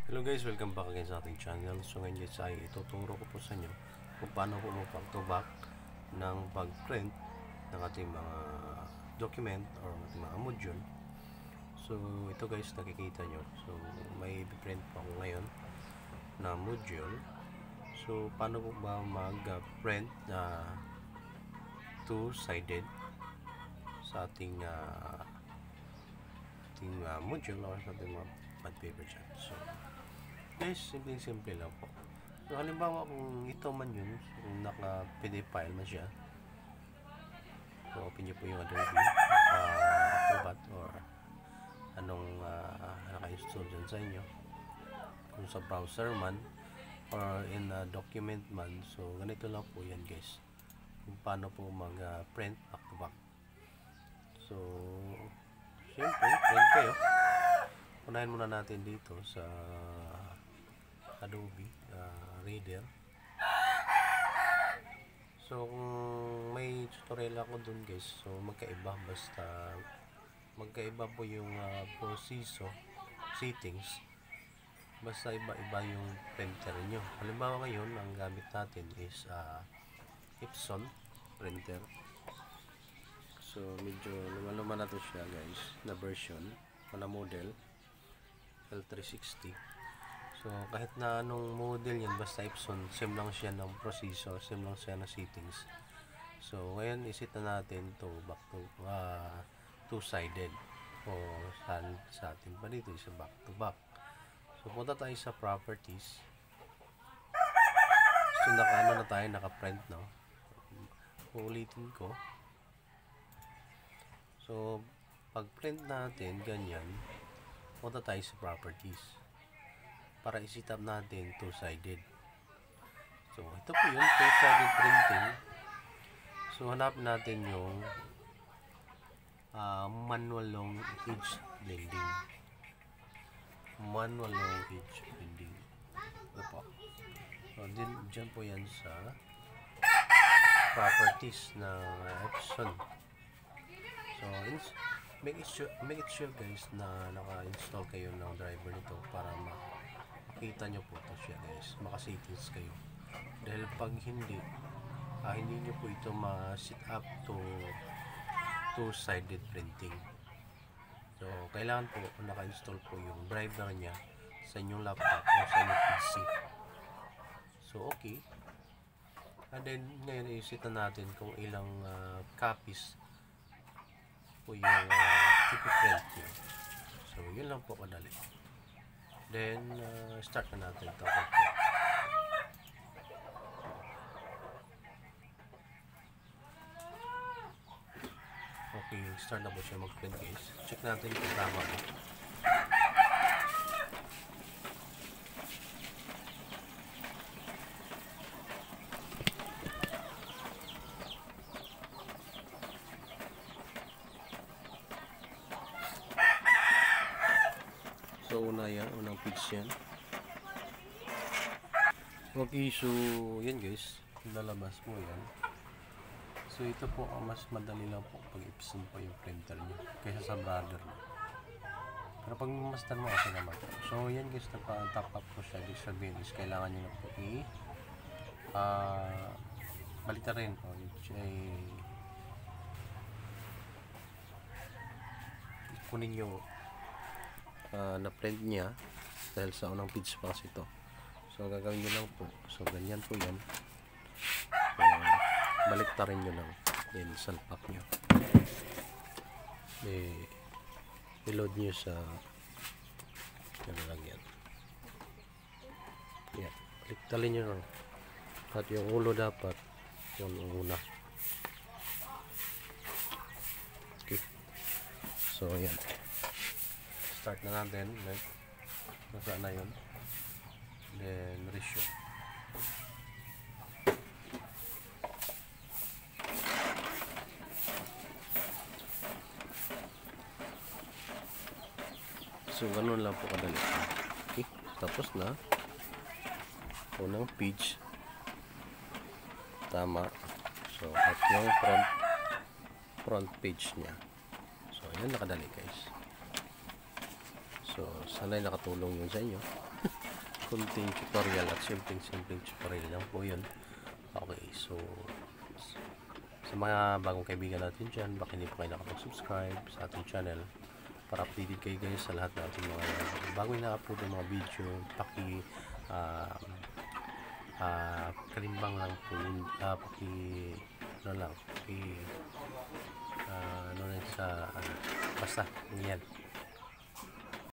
Hello guys, welcome back again sa ating channel. So ngayon guys ay ituturo ko po sa inyo kung paano po mag-back ng pag-print ng ating mga document or ating mga module. So ito guys, nakikita nyo. So may i-print po ako ngayon na module. So paano po ba mag-print two-sided sa ating module or sa ating mga pad paper dyan. So guys, simple lang po. So halimbawa kung ito man yun, kung naka-PDF file man siya, so open nyo po yung Adobe Acrobat or anong naka-install dyan sa inyo, kung sa browser man or in document man. So ganito lang po yan guys, kung paano po mag-print back to back. So siyempre, print kayo. Unahin muna natin dito sa Adobe Reader. So kung may tutorial ako dun guys, so magkaiba, basta magkaiba po yung proseso settings, basta iba-iba yung printer nyo. Halimbawa ngayon ang gamit natin is Epson printer. So medyo luma-luma na to siya guys, na version o na model L360. So kahit na anong model yan, basta Epson, same lang siya ng processor, same lang siya ng settings. So ngayon isit na natin to back to two-sided, o sa atin pa dito is back to back. So punta tayo sa properties. So na tayo, naka-print, no? Uulitin ko. So pag print natin ganyan, punta tayo sa properties para i-set up natin two-sided. So ito po yung two-sided printing. So hanapin natin yung manual long edge blending. Manual long edge blending. Ito po. So dyan po yan sa properties ng Epson. So make it sure guys na naka-install kayo ng driver nito para makita nyo po ito siya guys, maka-settings kayo. Dahil pag hindi nyo po ito ma-set up to two-sided printing. So kailangan po naka-install po yung driver niya sa inyong laptop o sa inyong PC. So okay, and then ngayon i-set na natin kung ilang copies po yung ipiprint nyo. So yun lang po kadali. Then start na natin ito. Okay, start na po siya mag-print guys. Check natin kung tama po. So unang page yan. Okay, so yan guys, lalabas mo yan. So ito po mas madali lang po pag Epson po yung printer nyo kaysa sa brother nyo. Pero pag master mo kasi naman po. So yan guys, nagpa-top up po siya. Ibig sabihin is kailangan nyo na po baliktad rin po. Kunin nyo na print niya dahil sa unang page pa kasi ito. So gagawin nyo lang po, so ganyan po yan. So baliktarin nyo lang, then salpak nyo, i-load nyo sa yan lang yan, yan, baliktarin nyo lang at yung ulo dapat yung una. Okay, so yan, start na natin. Nasa na yun, then resume. So ganun lang po kadali. Okay, tapos na unang page, tama. So at yung front page nya. So yan nakadali guys. So sana'y nakatulong yun sa inyo. Kunting tutorial at simpleng tutorial lang po yun. Okay, so sa mga bagong kaibigan natin dyan, baka hindi po kayo nakapag-subscribe sa ating channel para updated kayo guys sa lahat ng ating mga bagong na-upload ng mga video. Kalimbang lang po yun, ano lang, basta yan.